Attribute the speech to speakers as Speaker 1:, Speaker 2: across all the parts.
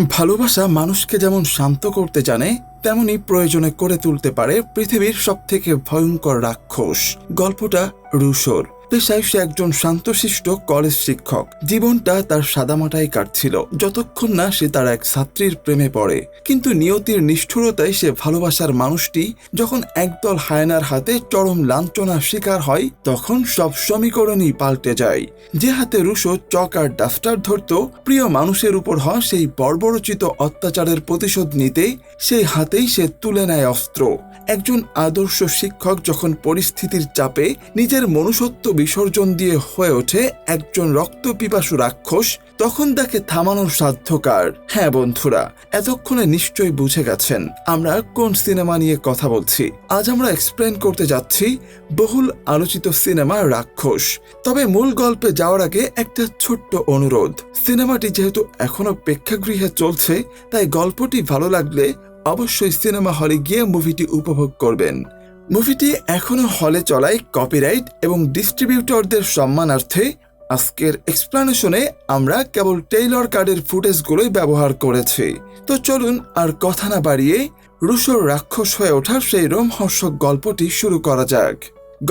Speaker 1: ভালোবাসা মানুষকে যেমন শান্ত করতে জানে, তেমনি প্রয়োজনে করে তুলতে পারে পৃথিবীর সবথেকে ভয়ঙ্কর রাক্ষস। গল্পটা রুশোর। পেশায় সে একজন শান্তশিষ্ট কলেজ শিক্ষক। জীবনটা তার সাদামাটাই কাটছিল যতক্ষণ না সে তার এক ছাত্রীর প্রেমে পড়ে। কিন্তু নিয়তির নিষ্ঠুরতায় সে ভালোবাসার মানুষটি যখন একদল হায়নার হাতে চরম লাঞ্ছনার শিকার হয়, তখন সব সমীকরণই পাল্টে যায়। যে হাতে রুশো চক আর ডাস্টার ধরত প্রিয় মানুষের উপর হওয়া সেই বর্বরচিত অত্যাচারের প্রতিশোধ নিতে, সেই হাতেই সে তুলে নেয় অস্ত্র। একজন আদর্শ শিক্ষক যখন পরিস্থিতির চাপে নিজের মনুষ্যত্ব বিসর্জন দিয়ে হয়ে ওঠে একজন রক্তপিপাসু রাক্ষস, তখন তাকে থামানোর সাধ্য কার? হ্যাঁ বন্ধুরা, এতক্ষণে নিশ্চয়ই বুঝে গেছেন আমরা কোন সিনেমা নিয়ে কথা বলছি। আজ আমরা এক্সপ্লেন করতে যাচ্ছি বহুল আলোচিত সিনেমা রাক্ষস। তবে মূল গল্পে যাওয়ার আগে একটা ছোট্ট অনুরোধ। সিনেমাটি যেহেতু এখনো প্রেক্ষাগৃহে চলছে, তাই গল্পটি ভালো লাগলে অবশ্যই সিনেমা হলে গিয়ে মুভিটি উপভোগ করবেন। মুভিটি এখনো হলে চলায় কপিরাইট এবং ডিস্ট্রিবিউটরদের সম্মানার্থে আজকের এক্সপ্লানেশনে আমরা কেবল টেইলর কার্ডের ফুটেজগুলোই ব্যবহার করেছি। তো চলুন আর কথা না বাড়িয়ে রুশোর রাক্ষস হয়ে ওঠার সেই রোমহর্ষক গল্পটি শুরু করা যাক।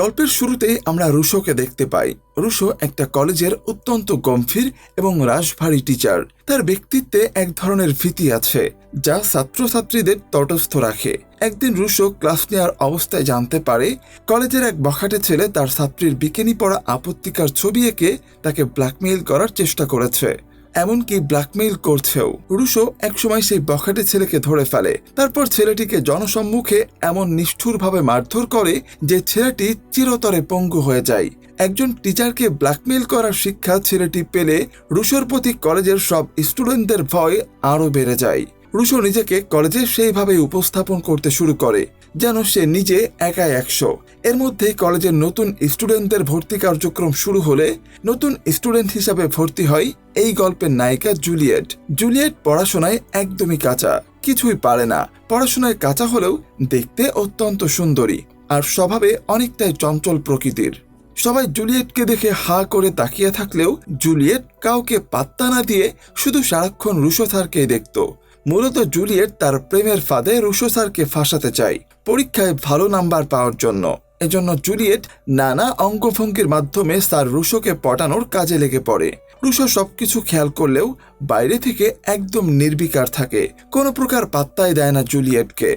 Speaker 1: গল্পের শুরুতেই আমরা রুশোকে দেখতে পাই। রুশো একটা কলেজের অত্যন্ত গম্ভীর এবং রাশভারী টিচার। তার ব্যক্তিত্বে এক ধরনের ভীতি আছে যা ছাত্রছাত্রীদের তটস্থ রাখে। একদিন রুশো ক্লাস নেওয়ার অবস্থায় জানতে পারে কলেজের এক বখাটে ছেলে তার ছাত্রীর বিকিনি পরা আপত্তিকর ছবি এঁকে তাকে ব্ল্যাকমেইল করার চেষ্টা করেছে, এমনকি ব্ল্যাকমেইল করছেও। রুশো একসময় সেই বখাটে ছেলেকে ধরে ফেলে। তারপর ছেলেটিকে জনসম্মুখে এমন নিষ্ঠুরভাবে মারধর করে যে ছেলেটি চিরতরে পঙ্গু হয়ে যায়। একজন টিচারকে ব্ল্যাকমেইল করার শিক্ষা ছেলেটি পেলে রুশোর প্রতি কলেজের সব স্টুডেন্টদের ভয় আরও বেড়ে যায়। রুশো নিজেকে কলেজে সেইভাবেই উপস্থাপন করতে শুরু করে যেন সে নিজে একাই 100। এর মধ্যেই কলেজের নতুন স্টুডেন্টদের ভর্তি কার্যক্রম শুরু হলে নতুন স্টুডেন্ট হিসাবে ভর্তি হয় এই গল্পের নায়িকা জুলিয়েট। জুলিয়েট পড়াশোনায় একদমই কাঁচা, কিছুই পারে না। পড়াশোনায় কাঁচা হলেও দেখতে অত্যন্ত সুন্দরী আর স্বভাবে অনেকটাই চঞ্চল প্রকৃতির। সবাই জুলিয়েটকে দেখে হা করে তাকিয়ে থাকলেও জুলিয়েট কাউকে পাত্তা না দিয়ে শুধু সারাক্ষণ রুশো স্যারকেই দেখত। মূলত জুলিয়েট তার প্রেমের ফাঁদে রুশো স্যারকে ফাঁসাতে চায় পরীক্ষায় ভালো নাম্বার পাওয়ার জন্য। এজন্য জুলিয়েট নানা অঙ্গভঙ্গির মাধ্যমে স্যার রুশোকে পটানোর কাজে লেগে পড়ে। রুশো সবকিছু খেয়াল করলেও বাইরে থেকে একদম নির্বিকার থাকে, কোনো প্রকার পাত্তাই দেয় না জুলিয়েটকে।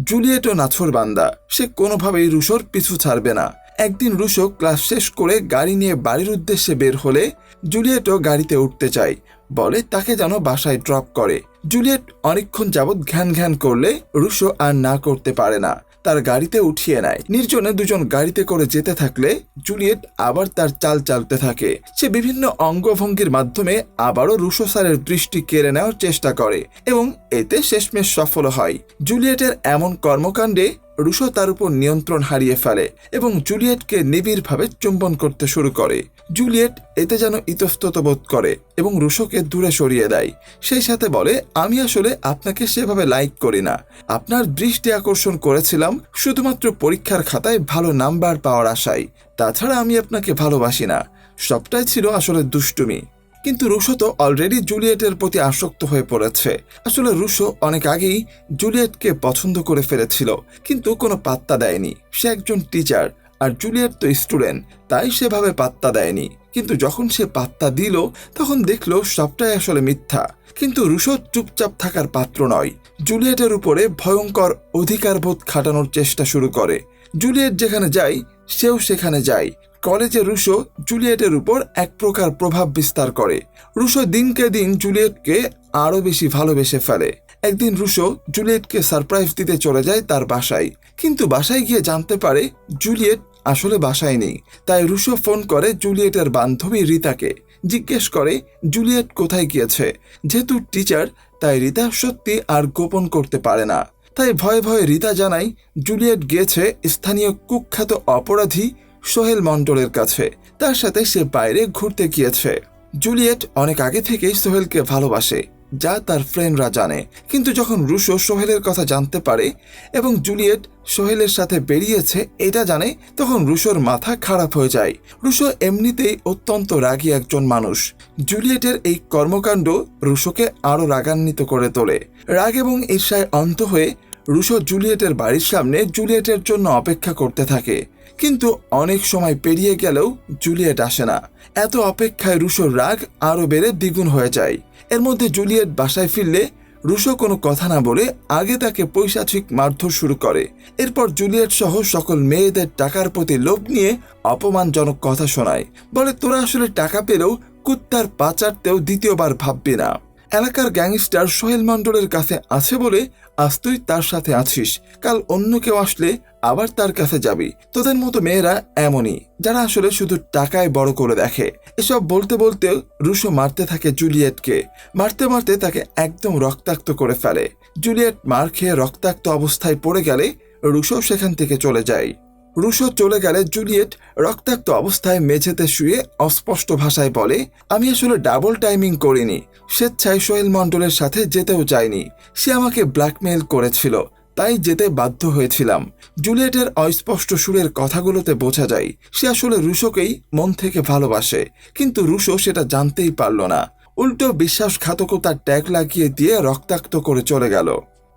Speaker 1: জুলিয়েটও নাছোড়বান্দা, সে কোনোভাবেই রুশোর পিছু ছাড়বে না। একদিন রুশো ক্লাস শেষ করে গাড়ি নিয়ে বাড়ির উদ্দেশ্যে বের হলে জুলিয়েটও গাড়িতে উঠতে চায়, বলে তাকে যেন বাসায় ড্রপ করে। জুলিয়েট অনেকক্ষণ যাবৎ ঘ্যান ঘ্যান করলে রুশো আর না করতে পারে না, তার গাড়িতে উঠিয়ে নেয়। নির্জনে দুজন গাড়িতে করে যেতে থাকলে জুলিয়েট আবার তার চাল চালতে থাকে। সে বিভিন্ন অঙ্গভঙ্গির মাধ্যমে আবারও রুশো স্যারের দৃষ্টি কেড়ে নেওয়ার চেষ্টা করে এবং এতে শেষমেশ সফল হয়। জুলিয়েটের এমন কর্মকাণ্ডে রুশো তার উপর নিয়ন্ত্রণ হারিয়ে ফেলে এবং জুলিয়েটকে নিবিড়ভাবে চুম্বন করতে শুরু করে। জুলিয়েট এতে যেন ইতস্তত বোধ করে এবং রুশোকে দূরে সরিয়ে দেয়। সেই সাথে বলে, আমি আসলে আপনাকে সেভাবে লাইক করি না, আপনার দৃষ্টি আকর্ষণ করেছিলাম শুধুমাত্র পরীক্ষার খাতায় ভালো নাম্বার পাওয়ার আশায়, তাছাড়া আমি আপনাকে ভালোবাসি না। সবটাই ছিল আসলে দুষ্টুমি। কিন্তু রুশো তো অলরেডি জুলিয়েটের প্রতি আসক্ত হয়ে পড়েছে। আসলে রুশো অনেক আগেই জুলিয়েটকে পছন্দ করে ফেলেছিল, কিন্তু কোনো পাত্তা দেয়নি। সে একজন টিচার আর জুলিয়েট তো স্টুডেন্ট, তাই সেভাবে পাত্তা দেয়নি। কিন্তু যখন সে পাত্তা দিল তখন দেখলো সবটাই আসলে মিথ্যা। কিন্তু রুশো চুপচাপ থাকার পাত্র নয়, জুলিয়েটের উপরে ভয়ঙ্কর অধিকারবোধ খাটানোর চেষ্টা শুরু করে। জুলিয়েট যেখানে যায় সেও সেখানে যায়। কলেজে রুশো জুলিয়েটের উপর এক প্রকার প্রভাব বিস্তার করে। রুশো দিনকে দিন জুলিয়েটকে আরো বেশি ভালোবেসে ফেলে। একদিন রুশো জুলিয়েটকে সারপ্রাইজ দিতে চলে যায় তার বাসায়, কিন্তু বাসায় গিয়ে জানতে পারে জুলিয়েট আসলে বাসায় নেই। তাই রুশো ফোন করে জুলিয়েটের বান্ধবী রিতাকে, জিজ্ঞেস করে জুলিয়েট কোথায় গিয়েছে। যেহেতু টিচার তাই রিতা সত্যি আর গোপন করতে পারে না। তাই ভয়ে ভয়ে রিতা জানায় জুলিয়েট গিয়েছে স্থানীয় কুখ্যাত অপরাধী সোহেল মন্ডলের কাছে, তার সাথে সে বাইরে ঘুরতে গিয়েছে। জুলিয়েট অনেক আগে থেকেই সোহেলকে ভালোবাসে, যা তার ফ্রেন্ডরা জানে। কিন্তু যখন রুশো সোহেলের কথা জানতে পারে এবং জুলিয়েট সোহেলের সাথে বেরিয়েছে এটা জানে, তখন রুশোর মাথা খারাপ হয়ে যায়। রুশো এমনিতেই অত্যন্ত রাগী একজন মানুষ। জুলিয়েটের এই কর্মকাণ্ড রুশোকে আরো রাগান্বিত করে তোলে। রাগ এবং ঈর্ষায় অন্ত হয়ে রুশো জুলিয়েটের বাড়ির সামনে জুলিয়েটের জন্য অপেক্ষা করতে থাকে। কিন্তু অনেক সময় পেরিয়ে গেলেও জুলিয়েট আসে না। এত অপেক্ষায় রুশোর রাগ আরো বেড়ে দ্বিগুণ হয়ে যায়। এর মধ্যে জুলিয়েট বাসায় ফিরলে রুশো কোনো কথা না বলে আগে তাকে পৈশাচিক মারধর শুরু করে। এরপর জুলিয়েট সহ সকল মেয়েদের টাকার প্রতি লোভ নিয়ে অপমানজনক কথা শোনায়। বলে তোরা আসলে টাকা পেলেও কুত্তার পা চাটতেও দ্বিতীয়বার ভাববি না। এলাকার গ্যাংস্টার সোহেল মণ্ডলের কাছে আছে বলে আজ তুই তার সাথে আছিস, কাল অন্য কেউ আসলে আবার তার কাছে যাবি। তোদের মতো মেয়েরা এমনই, যারা আসলে শুধু টাকায় বড় করে দেখে। এসব বলতে বলতে রুশো মারতে থাকে জুলিয়েটকে। মারতে মারতে তাকে একদম রক্তাক্ত করে ফেলে। জুলিয়েট মার খেয়ে রক্তাক্ত অবস্থায় পড়ে গেলে রুশো সেখান থেকে চলে যায়। রুশো চলে গেলে জুলিয়েট রক্তাক্ত অবস্থায় মেঝেতে শুয়ে অস্পষ্ট ভাষায় বলে, আমি আসলে ডাবল টাইমিং করিনি, স্বেচ্ছায় সোহেল মণ্ডলের সাথে যেতেও চাইনি। সে আমাকে ব্ল্যাকমেইল করেছিল, তাই যেতে বাধ্য হয়েছিলাম। জুলিয়েটের অস্পষ্ট সুরের কথাগুলোতে বোঝা যায় সে আসলে রুশোকেই মন থেকে ভালোবাসে, কিন্তু রুশো সেটা জানতেই পারল না। উল্টো বিশ্বাসঘাতকতার ট্যাগ লাগিয়ে দিয়ে রক্তাক্ত করে চলে গেল।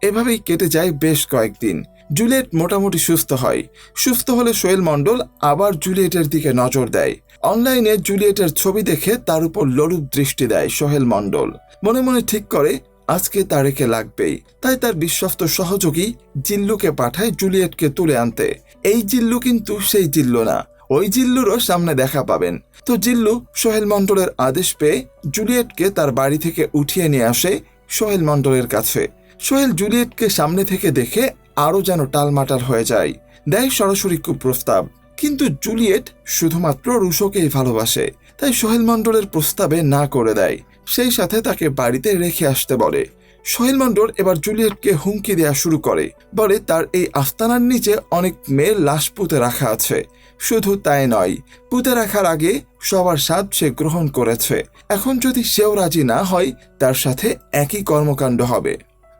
Speaker 1: এভাবেই কেটে যায় বেশ কয়েকদিন। জুলিয়েট মোটামুটি সুস্থ হয়। সুস্থ হলে সোহেল মণ্ডল আবার জুলিয়েটের দিকে নজর দেয়। অনলাইনে জুলিয়েটের ছবি দেখে তার উপর লোলুপ দৃষ্টি দেয় সোহেল মণ্ডল। মনে মনে ঠিক করে আজকে তারেকে লাগবেই। তাই তার বিশ্বস্ত সহযোগী জিল্লুকে পাঠায় জুলিয়েটকে তুলে আনতে। এই জিল্লু কিন্তু সেই জিল্লু না, ওই জিল্লুরও সামনে দেখা পাবেন। তো জিল্লু সোহেল মণ্ডলের আদেশ পেয়ে জুলিয়েটকে তার বাড়ি থেকে উঠিয়ে নিয়ে আসে সোহেল মণ্ডলের কাছে। সোহেল জুলিয়েটকে সামনে থেকে দেখে আরো যেন টালমাটাল হয়ে যায়। দেয় সরাসরি কুপ্রস্তাব। কিন্তু জুলিয়েট শুধুমাত্র রুশোকেই ভালোবাসে, তাই সোহেল মণ্ডলের প্রস্তাবে না করে দেয়। সেই সাথে তাকে বাড়িতে রেখে আসতে বলে। সোহেল মণ্ডল এবার জুলিয়েটকে হুমকি দেওয়া শুরু করে। বলে তার এই আস্তানার নিচে অনেক মেয়ের লাশ পুঁতে রাখা আছে। শুধু তাই নয়, পুঁতে রাখার আগে সবার স্বাদ সে গ্রহণ করেছে। এখন যদি সেও রাজি না হয় তার সাথে একই কর্মকাণ্ড হবে।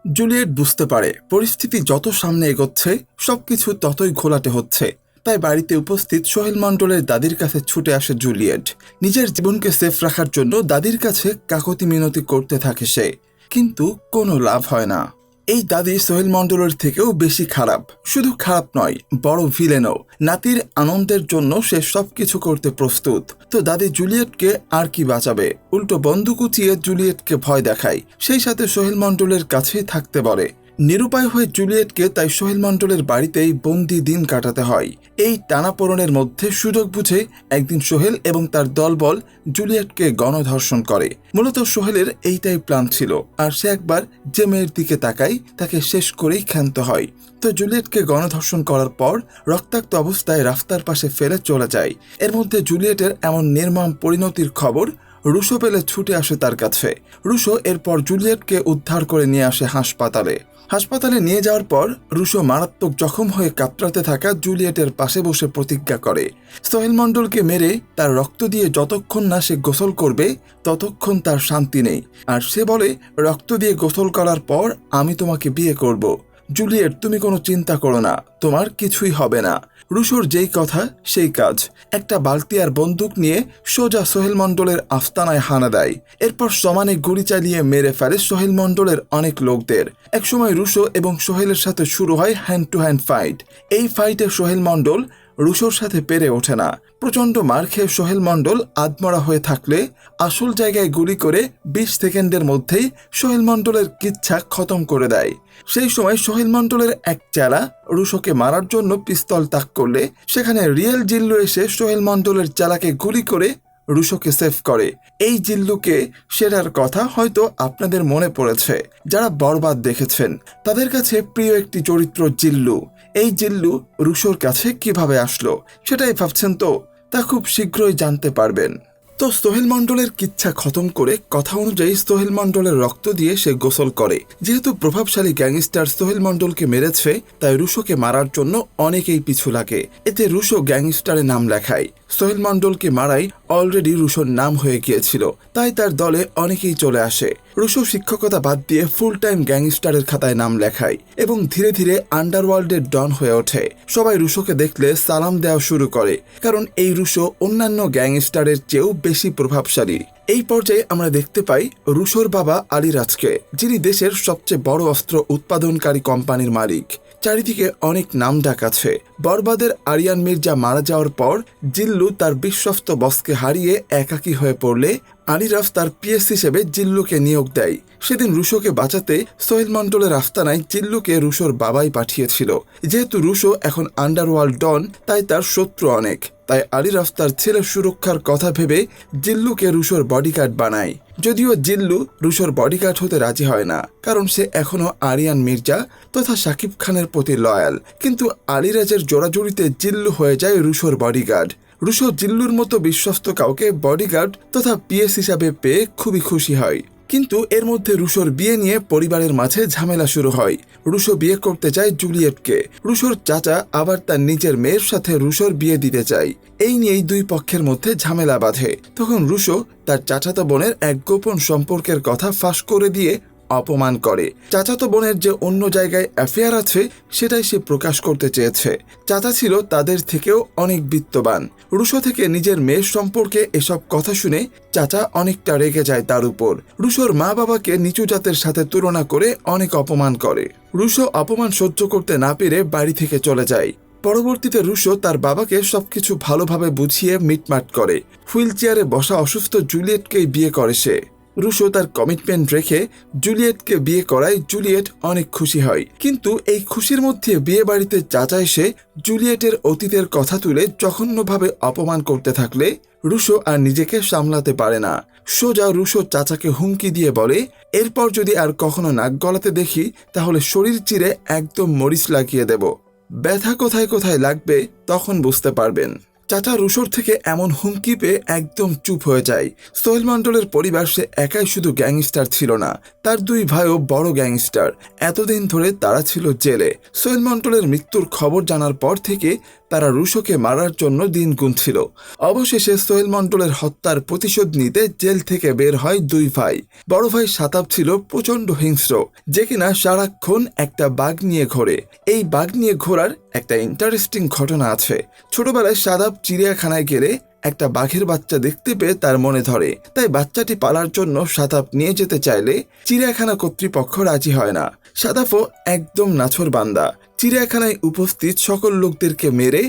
Speaker 1: জুলিয়েট বুঝতে পারে পরিস্থিতি যত সামনে এগোচ্ছে সবকিছু ততই ঘোলাটে হচ্ছে। তাই বাড়িতে উপস্থিত সোহেল মণ্ডলের দাদির কাছে ছুটে আসে জুলিয়েট। নিজের জীবনকে সেফ রাখার জন্য দাদির কাছে কাকতি মিনতি করতে থাকে সে, কিন্তু কোনো লাভ হয় না। এই দাদি সোহেল মণ্ডলের থেকেও বেশি খারাপ। শুধু খারাপ নয়, বড় ভিলেনও। নাতির আনন্দের জন্য সে সবকিছু করতে প্রস্তুত। তো দাদি জুলিয়েটকে আর কি বাঁচাবে, উল্টো বন্দুক উঁচিয়ে জুলিয়েটকে ভয় দেখায়। সেই সাথে সোহেল মণ্ডলের কাছেই থাকতে বলে। নিরুপায় হয়ে জুলিয়েটকে তাই সোহেল মণ্ডলের বাড়িতেই বন্দি দিন কাটাতে হয়। এই টানাপোড়েনের মধ্যে সুযোগ বুঝে একদিন সোহেল এবং তার দলবল জুলিয়েটকে গণধর্ষণ করে। মূলত সোহেলের এইটাই প্ল্যান ছিল, আর সে একবার যে মেয়ের দিকে তাকায় তাকে শেষ করেই ক্ষান্ত হয়। তো জুলিয়েটকে গণধর্ষণ করার পর রক্তাক্ত অবস্থায় রাস্তার পাশে ফেলে চলে যায়। এর মধ্যে জুলিয়েটের এমন নির্মম পরিণতির খবর রুশো পেলে ছুটে আসে তার কাছে। রুশো এরপর জুলিয়েটকে উদ্ধার করে নিয়ে আসে হাসপাতালে। হাসপাতালে নিয়ে যাওয়ার পর রুশো মারাত্মক জখম হয়ে কাতরাতে থাকা জুলিয়েটের পাশে বসে প্রতিজ্ঞা করে সোহেল মণ্ডলকে মেরে তার রক্ত দিয়ে যতক্ষণ না সে গোসল করবে ততক্ষণ তার শান্তি নেই। আর সে বলে, রক্ত দিয়ে গোসল করার পর আমি তোমাকে বিয়ে করব। জুলিয়েট, তুমি কোনো চিন্তা করো না, তোমার কিছুই হবে না। রুশোর যেই কথা সেই কাজ। একটা বালতি আর বন্দুক নিয়ে সোজা সোহেল মণ্ডলের আস্তানায় হানা দেয়। এরপর সমানে গুলি চালিয়ে মেরে ফেলে সোহেল মণ্ডলের অনেক লোকদের। একসময় রুশো এবং সোহেলের সাথে শুরু হয় হ্যান্ড টু হ্যান্ড ফাইট। এই ফাইটে সোহেল মণ্ডল রুশোর সাথে পেরে ওঠে না। প্রচন্ড মার খেয়ে সোহেল মণ্ডল আধমরা হয়ে থাকলে আসল জায়গায় গুলি করে 20 সেকেন্ডের মধ্যেই সোহেল মণ্ডলের কিচ্ছা খতম করে দেয়। সেই সময় সোহেল মণ্ডলের এক চেলা রুশোকে মারার জন্য পিস্তল তাক করলে সেখানে রিয়েল জিল্লু এসে সোহেল মণ্ডলের চেলাকে গুলি করে রুশোকে সেভ করে। এই জিল্লুকে সেরার কথা হয়তো আপনাদের মনে পড়েছে। যারা বরবাদ দেখেছেন তাদের কাছে প্রিয় একটি চরিত্র জিল্লু। এই জিল্লু রুশোর কাছে কিভাবে আসলো সেটাই ভাবছেন তো? তা খুব শীঘ্রই জানতে পারবেন। তো সোহেল মণ্ডলের কিচ্ছা খতম করে কথা অনুযায়ী সোহেল মণ্ডলের রক্ত দিয়ে সে গোসল করে। যেহেতু প্রভাবশালী গ্যাংস্টার সোহেল মণ্ডলকে মেরেছে তাই রুশোকে মারার জন্য অনেকেই পিছু লাগে। এতে রুশো গ্যাংস্টারে নাম লেখায়। সোহেল মণ্ডলকে মারাই অলরেডি রুশোর নাম হয়ে গিয়েছিল, তাই তার দলে অনেকেই চলে আসে। রুশো শিক্ষকতা বাদ দিয়ে ফুল টাইম গ্যাংস্টারের খাতায় নাম লেখায় এবং ধীরে ধীরে আন্ডারওয়ার্ল্ডের ডন হয়ে ওঠে। সবাই রুশোকে দেখলে সালাম দেওয়া শুরু করে, কারণ এই রুশো অন্যান্য গ্যাংস্টারের চেয়েও বেশি প্রভাবশালী। এই পর্যায়ে আমরা দেখতে পাই রুশোর বাবা আলীরাজকে, যিনি দেশের সবচেয়ে বড় অস্ত্র উৎপাদনকারী কোম্পানির মালিক। চারিদিকে অনেক নামডাক আছে। বরবাদের আরিয়ান মির্জা মারা যাওয়ার পর জিল্লু তার বিশ্বস্ত বসকে হারিয়ে একাকী হয়ে পড়লে আলীরাজ তার পিএস হিসেবে জিল্লুকে নিয়োগ দেয়। সেদিন রুশোকে বাঁচাতে সোহেল মণ্ডলের আস্তানায় জিল্লুকে রুশোর বাবাই পাঠিয়েছিল। যেহেতু রুশো এখন আন্ডারওয়ার্ল্ড ডন, তাই তার শত্রু অনেক। তাই আলীরাজ তার ছেলের সুরক্ষার কথা ভেবে জিল্লুকে রুশোর বডিগার্ড বানায়। যদিও জিল্লু রুশোর বডিগার্ড হতে রাজি হয় না, কারণ সে এখনও আরিয়ান মির্জা তথা শাকিব খানের প্রতি লয়াল। কিন্তু আলীরাজের জোড়াজুড়িতে জিল্লু হয়ে যায় রুশোর বডিগার্ড। রুশো জিল্লুর মতো বিশ্বস্ত কাউকে বডিগার্ড তথা পিএস হিসাবে পেয়ে খুবই খুশি হয়। কিন্তু এর মধ্যে রুশোর বিয়ে নিয়ে পরিবারের মাঝে ঝামেলা শুরু হয়। রুশো বিয়ে করতে চায় জুলিয়েটকে। রুশোর চাচা আবার তার নিজের মেয়ের সাথে রুশোর বিয়ে দিতে চায়। এই নিয়েই দুই পক্ষের মধ্যে ঝামেলা বাঁধে। তখন রুশো তার চাচাতো বোনের এক গোপন সম্পর্কের কথা ফাঁস করে দিয়ে অপমান করে। চাচাতো বোনের যে অন্য জায়গায় অ্যাফেয়ার আছে সেটাই সে প্রকাশ করতে চেয়েছে। চাচা ছিল তাদের থেকেও অনেক বিত্তবান। রুশো থেকে নিজের মেয়ের সম্পর্কে এসব কথা শুনে চাচা অনেকটা রেগে যায় তার উপর। রুশোর মা বাবাকে নিচু জাতের সাথে তুলনা করে অনেক অপমান করে। রুশো অপমান সহ্য করতে না পেরে বাড়ি থেকে চলে যায়। পরবর্তীতে রুশো তার বাবাকে সবকিছু ভালোভাবে বুঝিয়ে মিটমাট করে। হুইল চেয়ারে বসা অসুস্থ জুলিয়েটকেই বিয়ে করে সে। রুশো তার কমিটমেন্ট রেখে জুলিয়েটকে বিয়ে করায় জুলিয়েট অনেক খুশি হয়। কিন্তু এই খুশির মধ্যে বিয়ে বাড়িতে চাচা এসে জুলিয়েটের অতীতের কথা তুলে জঘন্যভাবে অপমান করতে থাকলে রুশো আর নিজেকে সামলাতে পারে না। সোজা রুশো চাচাকে হুমকি দিয়ে বলে, এরপর যদি আর কখনো নাক গলাতে দেখি তাহলে শরীর চিরে একদম মরিচ লাগিয়ে দেব। ব্যথা কোথায় কোথায় লাগবে তখন বুঝতে পারবেন। চাচা রুশোর থেকে এমন হুমকি পেয়ে একদম চুপ হয়ে যায়। সোহেল মণ্ডলের পরিবার সে একাই শুধু গ্যাংস্টার ছিল না, তার দুই ভাইও বড় গ্যাংস্টার। এতদিন ধরে তারা ছিল জেলে। সোহেল মণ্ডলের মৃত্যুর খবর জানার পর থেকে তারা রুশোকে মারার জন্য দিন গুনছিল। অবশেষে সোহেল মণ্ডলের হত্যার প্রতিশোধ নিতে জেল থেকে বের হয় দুই ভাই। বড় ভাই সাতাব ছিল প্রচন্ড হিংস্র, যে কিনা সারাক্ষণ একটা বাঘ নিয়ে ঘোরে। এই বাঘ নিয়ে ঘোরার একটা ইন্টারেস্টিং ঘটনা আছে। ছোটবেলায় সাদাব চিড়িয়াখানায় গেলে একটা বাঘের বাচ্চা দেখতে পেয়ে তার মনে ধরে, তাই বাচ্চাটি পালার জন্য সাদাব নিয়ে যেতে চাইলে চিড়িয়াখানা কর্তৃপক্ষ রাজি হয় না। সাদাবও একদম নাছোড়বান্দা। চিড়িয়াখানায় উপস্থিত সকল লোকদেরকে মেরে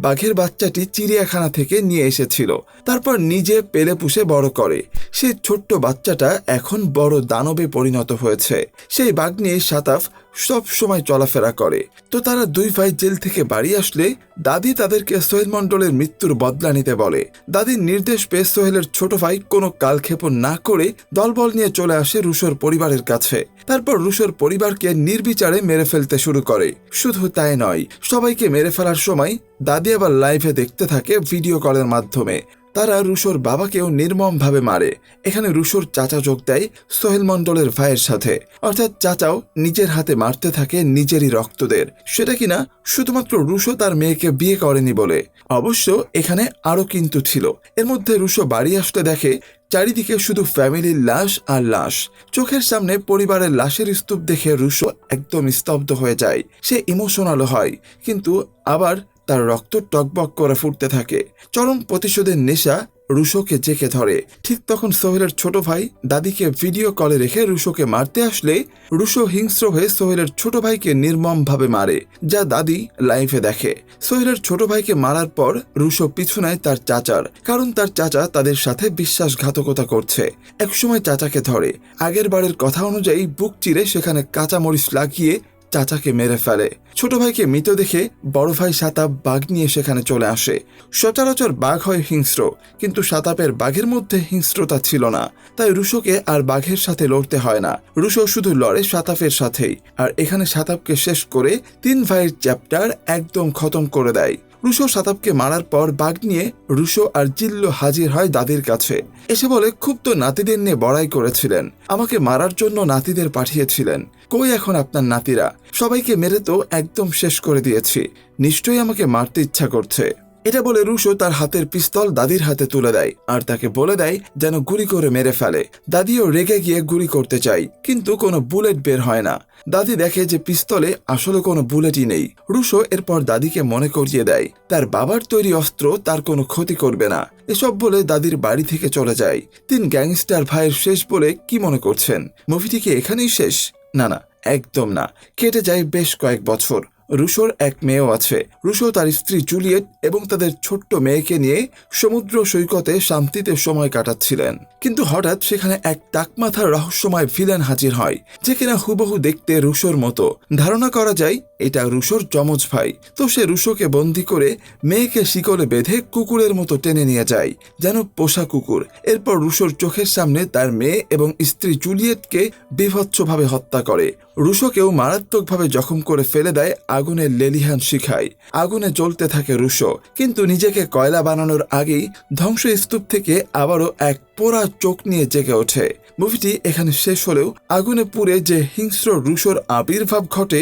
Speaker 1: বাঘের বাচ্চাটি চিড়িয়াখানা থেকে নিয়ে এসেছিল। তারপর নিজে পেলে পুষে বড় করে। সেই ছোট্ট বাচ্চাটা এখন বড় দানবে পরিণত হয়েছে। সেই বাঘ নিয়ে সাদাব সব সময় চলাফেরা করে। তো তারা দুই ভাই জেল থেকে বাড়ি আসলে দাদি তাদেরকে সোহেল মণ্ডলের মৃত্যুর বদলা নিতে বলে। দাদির নির্দেশ পেয়ে সোহেলের ছোট ভাই কোনো কালক্ষেপণ না করে দলবল নিয়ে চলে আসে রুশোর পরিবারের কাছে। তারপর রুশোর পরিবারকে নির্বিচারে মেরে ফেলতে শুরু করে। শুধু তাই নয়, সবাইকে মেরে ফেলার সময় দাদি আবার লাইভে দেখতে থাকে ভিডিও কলের মাধ্যমে। তারা রুশোর বাবাকেও নির্মমভাবে মারে। এখানে রুশোর চাচা যোগ দেয় সোহেল মণ্ডলের ভাইয়ের সাথে, অর্থাৎ চাচাও নিজের হাতে মারতে থাকে নিজেরই রক্তদের। সেটা কিনা শুধুমাত্র রুশো তার মেয়েকে বিয়ে করেনি বলে। অবশ্য এখানে আরো কিন্তু ছিল। এর মধ্যে রুশো বাড়ি আসতে দেখে চারিদিকে শুধু ফ্যামিলির লাশ আর লাশ। চোখের সামনে পরিবারের লাশের স্তূপ দেখে রুশো একদম স্তব্ধ হয়ে যায়। সে ইমোশনাল হয়, কিন্তু আবার তার রক্ত টকবক করে ফুটতে থাকে। চরম প্রতিশোধের নেশা রুশোকে জেঁকে ধরে। ঠিক তখন সোহেলের ছোট ভাই দাদিকে ভিডিও কলে রেখে রুশোকে মারতে আসলে রুশো হিংস্র হয়ে সোহেলের ছোট ভাইকে নির্মমভাবে মারে, যা দাদি লাইভে দেখে। সোহেলের ছোট ভাইকে মারার পর রুশো পিছু নেয় তার চাচার, কারণ তার চাচা তাদের সাথে বিশ্বাসঘাতকতা করছে। একসময় চাচাকে ধরে। আগের বারের কথা অনুযায়ী বুক চিরে সেখানে কাঁচামরিচ লাগিয়ে চাচাকে মেরে ফেলে। ছোট ভাইকে মৃত দেখে বড় ভাই সাতাব বাঘ নিয়ে সেখানে চলে আসে। সচরাচর বাঘ হয় হিংস্র, কিন্তু সাতাবের বাঘের মধ্যে হিংস্রতা ছিল না, তাই রুশোকে আর বাঘের সাথে লড়তে হয় না। রুশো শুধু লড়ে সাতাবের সাথেই। আর এখানে সাতাবকে শেষ করে তিন ভাইয়ের চ্যাপ্টার একদম খতম করে দেয়। রুশো সাতাবকে মারার পর বাঘ নিয়ে রুশো আর জিল্লু হাজির হয় দাদির কাছে। এসে বলে, খুব তো নাতিদের নিয়ে বড়াই করেছিলেন, আমাকে মারার জন্য নাতিদের পাঠিয়েছিলেন, কই এখন আপনার নাতিরা? সবাইকে মেরে তো একদম শেষ করে দিয়েছি, নিশ্চয়ই আমাকে মারতে ইচ্ছা করছে। এটা বলে রুশো তার হাতের পিস্তল দাদির হাতে তুলে দেয় আর তাকে বলে দেয় যেন গুলি করে মেরে ফেলে। দাদিও রেগে গিয়ে গুলি করতে চায়, কিন্তু কোনো বুলেট বের হয় না। দাদি দেখে যে পিস্তলে আসলে কোনো বুলেটই নেই। রুশো এরপর দাদিকে মনে করিয়ে দেয় তার বাবার তৈরি অস্ত্র তার কোনো ক্ষতি করবে না। এসব বলে দাদির বাড়ি থেকে চলে যায়। 3 গ্যাংস্টার ভাইয়ের শেষ বলে কি মনে করছেন? মুভিটি কি এখানেই শেষ? না না, একদম না। কেটে যায় বেশ কয়েক বছর। রুশোর এক মেয়েও আছে। রুশো তার স্ত্রী জুলিয়েট এবং তাদের ছোট্ট মেয়েকে নিয়ে সমুদ্র সৈকতে শান্তিতে সময় কাটাচ্ছিলেন। কিন্তু হঠাৎ সেখানে এক টাকমাথার রহস্যময় ভিলেন হাজির হয়, যে কিনা হুবহু দেখতে রুশোর মতো। ধারণা করা যায় এটা রুশোর যমজ ভাই। তো সে রুশোকে বন্দি করে মেয়েকে শিকলে বেঁধে কুকুরের মতো টেনে নিয়ে যায়, যেন পোষা কুকুর। এরপর রুশোর চোখের সামনে তার মেয়ে এবং স্ত্রী জুলিয়েটকে বীভৎসভাবে হত্যা করে। রুশোকেও মারাত্মকভাবে জখম করে ফেলে দেয় আগুনের লেলিহান শিখায়। আগুনে জ্বলতে থাকে রুশো, কিন্তু নিজেকে কয়লা বানানোর আগেই ধ্বংসস্তূপ থেকে আবারও এক পোড়া চোখ নিয়ে জেগে ওঠে। মুভিটি এখানে শেষ হলেও আগুনে পুড়ে যে হিংস্র রুশোর আবির্ভাব ঘটে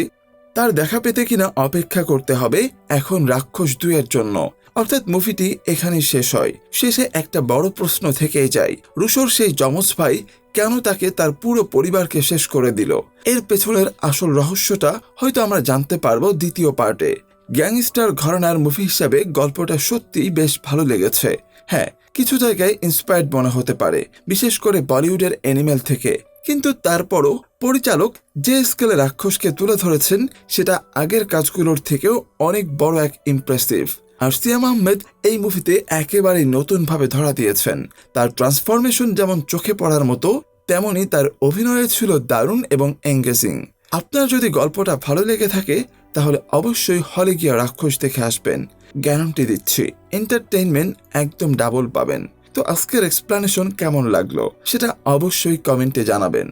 Speaker 1: তার দেখা পেতে কিনা অপেক্ষা করতে হবে এখন রাক্ষস 2 এর জন্য। অর্থাৎ মুভিটি এখানেই শেষ হয়। শেষে একটা বড় প্রশ্ন থেকেই যায়, রুশোর সেই যমজ ভাই কেন তাকে তার পুরো পরিবারকে শেষ করে দিল? এর পেছনের আসল রহস্যটা হয়তো আমরা জানতে পারবো দ্বিতীয় পার্টে। গ্যাংস্টার ঘরানার মুভি হিসাবে গল্পটা সত্যিই বেশ ভালো লেগেছে। হ্যাঁ, কিছু জায়গায় ইন্সপায়ার্ড মনে হতে পারে, বিশেষ করে বলিউডের অ্যানিমেল থেকে, কিন্তু তারপরও পরিচালক যে স্কেলে রাক্ষসকে তুলে ধরেছেন সেটা আগের কাজগুলোর থেকেও অনেক বড় এক ইমপ্রেসিভ। আর সিয়াম আহমেদ এই মুভিতে একেবারেই নতুনভাবে ধরা দিয়েছেন। তার ট্রান্সফরমেশন যেমন চোখে পড়ার মতো, তেমনই তার অভিনয় ছিল দারুণ এবং এঙ্গেজিং। আপনার যদি গল্পটা ভালো লেগে থাকে তাহলে অবশ্যই হলে গিয়ে রাক্ষস দেখে আসবেন। গ্যারান্টি দিচ্ছি এন্টারটেইনমেন্ট একদম ডাবল পাবেন। তো আজকের এক্সপ্লেনেশন কেমন লাগলো সেটা অবশ্যই কমেন্টে জানাবেন।